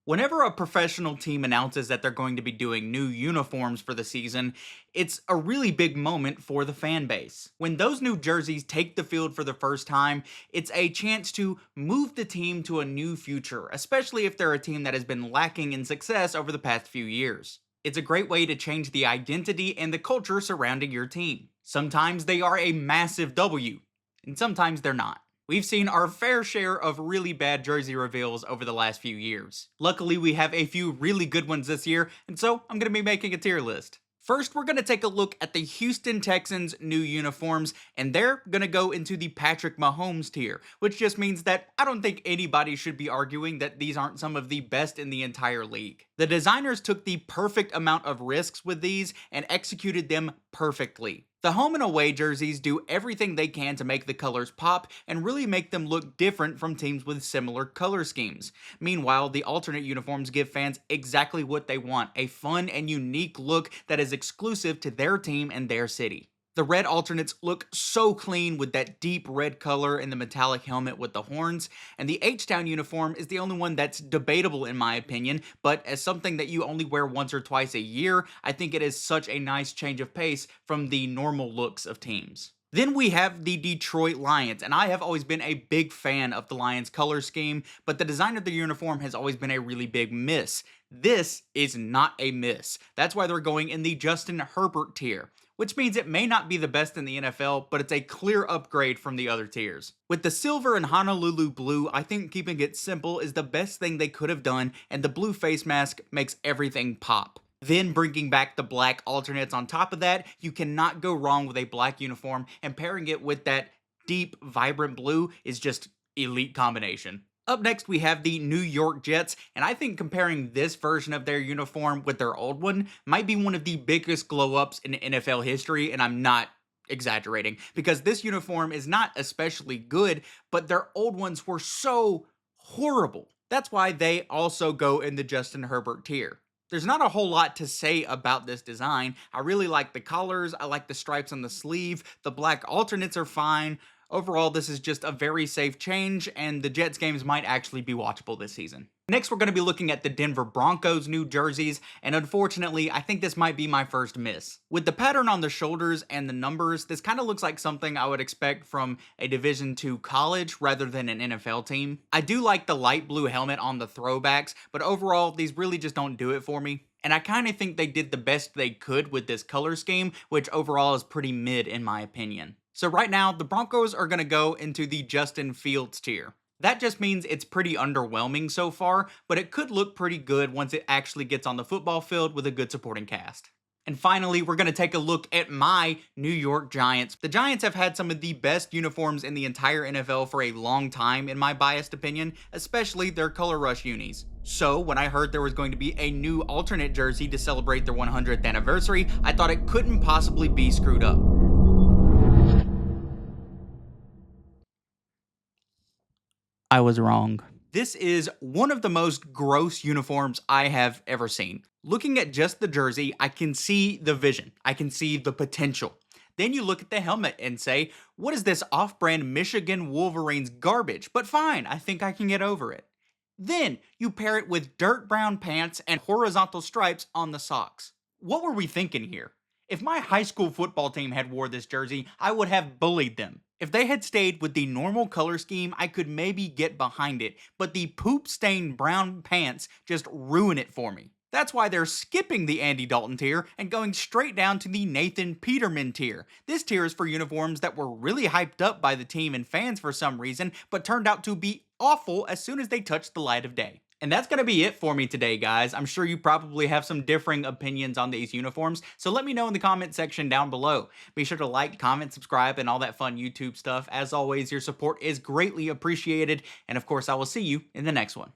Whenever a professional team announces that they're going to be doing new uniforms for the season, it's a really big moment for the fan base. When those new jerseys take the field for the first time, it's a chance to move the team to a new future, especially if they're a team that has been lacking in success over the past few years. It's a great way to change the identity and the culture surrounding your team. Sometimes they are a massive W, and sometimes they're not. We've seen our fair share of really bad jersey reveals over the last few years. Luckily, we have a few really good ones this year, and so I'm going to be making a tier list. First, we're going to take a look at the Houston Texans' new uniforms, and they're going to go into the Patrick Mahomes tier, which just means that I don't think anybody should be arguing that these aren't some of the best in the entire league. The designers took the perfect amount of risks with these and executed them perfectly. The home and away jerseys do everything they can to make the colors pop and really make them look different from teams with similar color schemes. Meanwhile, the alternate uniforms give fans exactly what they want, a fun and unique look that is exclusive to their team and their city. The red alternates look so clean with that deep red color and the metallic helmet with the horns, and the H-Town uniform is the only one that's debatable in my opinion, but as something that you only wear once or twice a year, I think it is such a nice change of pace from the normal looks of teams. Then we have the Detroit Lions, and I have always been a big fan of the Lions color scheme, but the design of the uniform has always been a really big miss. This is not a miss. That's why they're going in the Justin Herbert tier, which means it may not be the best in the NFL, but it's a clear upgrade from the other tiers. With the silver and Honolulu blue, I think keeping it simple is the best thing they could have done, and the blue face mask makes everything pop. Then bringing back the black alternates on top of that, you cannot go wrong with a black uniform, and pairing it with that deep, vibrant blue is just elite combination. Up next, we have the New York Jets, and I think comparing this version of their uniform with their old one might be one of the biggest glow-ups in NFL history, and I'm not exaggerating, because this uniform is not especially good, but their old ones were so horrible. That's why they also go in the Justin Herbert tier. There's not a whole lot to say about this design. I really like the collars, I like the stripes on the sleeve, the black alternates are fine. Overall, this is just a very safe change, and the Jets games might actually be watchable this season. Next, we're going to be looking at the Denver Broncos new jerseys, and unfortunately, I think this might be my first miss. With the pattern on the shoulders and the numbers, this kind of looks like something I would expect from a Division II college rather than an NFL team. I do like the light blue helmet on the throwbacks, but overall, these really just don't do it for me. And I kind of think they did the best they could with this color scheme, which overall is pretty mid in my opinion. So right now, the Broncos are going to go into the Justin Fields tier. That just means it's pretty underwhelming so far, but it could look pretty good once it actually gets on the football field with a good supporting cast. And finally, we're going to take a look at my New York Giants. The Giants have had some of the best uniforms in the entire NFL for a long time, in my biased opinion, especially their Color Rush unis. So, when I heard there was going to be a new alternate jersey to celebrate their 100th anniversary, I thought it couldn't possibly be screwed up. I was wrong. This is one of the most gross uniforms I have ever seen. Looking at just the jersey, I can see the vision. I can see the potential. Then you look at the helmet and say, what is this off-brand Michigan Wolverines garbage? But fine, I think I can get over it. Then you pair it with dirt brown pants and horizontal stripes on the socks. What were we thinking here? If my high school football team had wore this jersey, I would have bullied them. If they had stayed with the normal color scheme, I could maybe get behind it, but the poop-stained brown pants just ruin it for me. That's why they're skipping the Andy Dalton tier and going straight down to the Nathan Peterman tier. This tier is for uniforms that were really hyped up by the team and fans for some reason, but turned out to be awful as soon as they touched the light of day. And that's going to be it for me today, guys. I'm sure you probably have some differing opinions on these uniforms, so let me know in the comment section down below. Be sure to like, comment, subscribe, and all that fun YouTube stuff. As always, your support is greatly appreciated, and of course, I will see you in the next one.